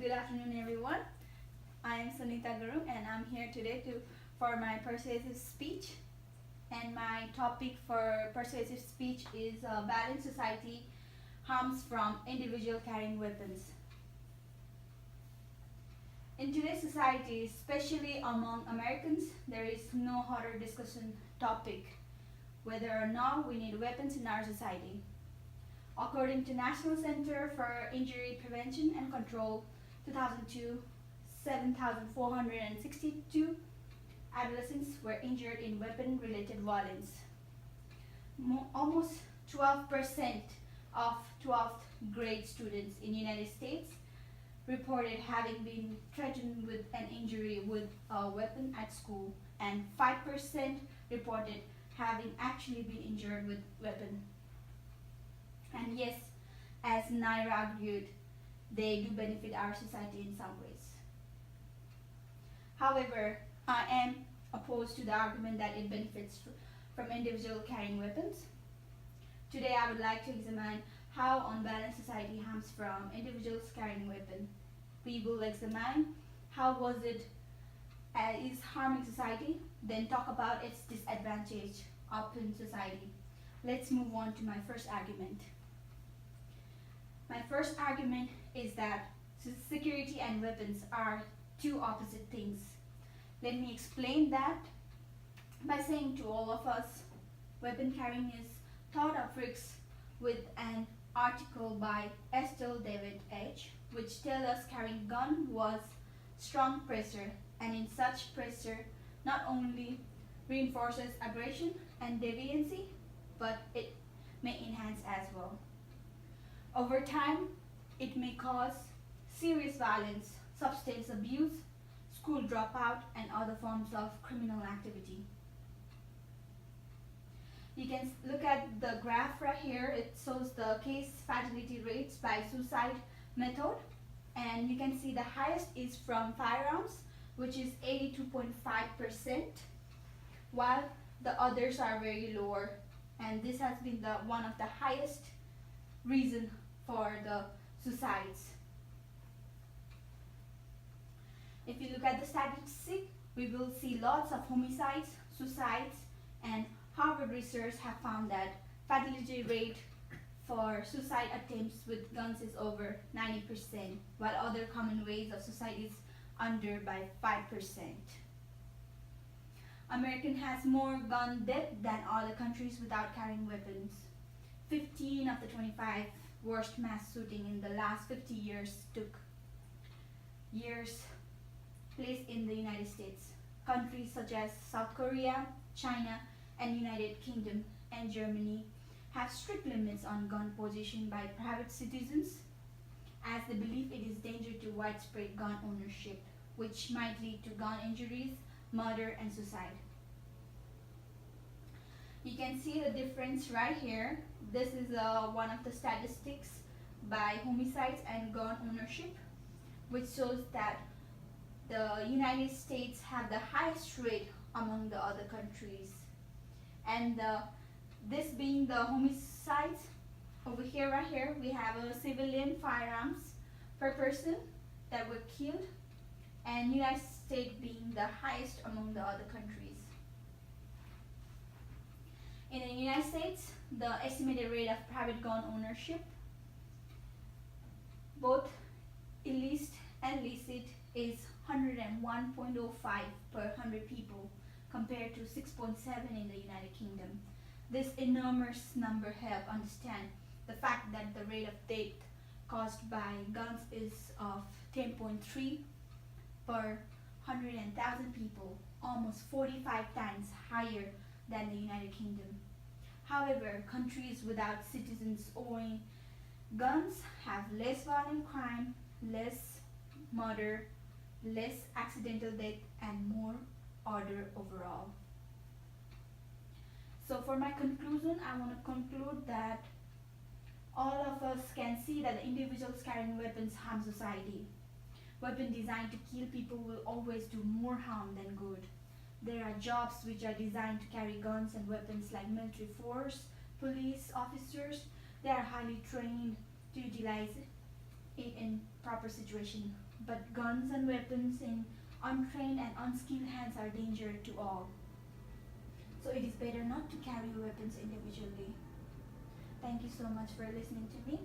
Good afternoon, everyone. I am Sunita Guru, and I'm here today for my persuasive speech. And my topic for persuasive speech is balanced society harms from individual carrying weapons. In today's society, especially among Americans, there is no hotter discussion topic whether or not we need weapons in our society. According to National Center for Injury Prevention and Control, 2002, 7,462 adolescents were injured in weapon-related violence. Almost 12% of 12th grade students in the United States reported having been threatened with an injury with a weapon at school, and 5% reported having actually been injured with weapon. And yes, as Naira argued, they do benefit our society in some ways. However, I am opposed to the argument that it benefits from individuals carrying weapons. Today I would like to examine how unbalanced society harms from individuals carrying weapons. We will examine how was it is harming society, then talk about its disadvantage upon society. Let's move on to my first argument. My first argument is that security and weapons are two opposite things. Let me explain that by saying to all of us, weapon carrying is thought of risks with an article by Estelle David H., which tells us carrying gun was strong pressure, and in such pressure not only reinforces aggression and deviancy, but it may enhance as well. Over time, it may cause serious violence, substance abuse, school dropout, and other forms of criminal activity. You can look at the graph right here. It shows the case fatality rates by suicide method, and you can see the highest is from firearms, which is 82.5%, while the others are very lower, and this has been one of the highest reason for the suicides. If you look at the statistic, we will see lots of homicides, suicides, and Harvard research have found that fatality rate for suicide attempts with guns is over 90%, while other common ways of suicide is under by 5%. America has more gun death than other countries without carrying weapons. 15 of the 25 worst mass shootings in the last 50 years took place in the United States. Countries such as South Korea, China, and United Kingdom and Germany have strict limits on gun possession by private citizens, as they believe it is dangerous to widespread gun ownership, which might lead to gun injuries, murder, and suicide. You can see the difference right here. This is one of the statistics by homicides and gun ownership, which shows that the United States have the highest rate among the other countries. And this being the homicides, over here, right here, we have a civilian firearms per person that were killed, and United States being the highest among the other countries. In the United States, the estimated rate of private gun ownership, both illicit and licit, is 101.05 per 100 people compared to 6.7 in the United Kingdom. This enormous number help understand the fact that the rate of death caused by guns is of 10.3 per 100,000 people, almost 45 times higher than the United Kingdom. However, countries without citizens owning guns have less violent crime, less murder, less accidental death, and more order overall. So for my conclusion, I want to conclude that all of us can see that individuals carrying weapons harm society. Weapons designed to kill people will always do more harm than good. There are jobs which are designed to carry guns and weapons, like military force, police officers. They are highly trained to utilize it in proper situation, but guns and weapons in untrained and unskilled hands are danger to all. So it is better not to carry weapons individually. Thank you so much for listening to me.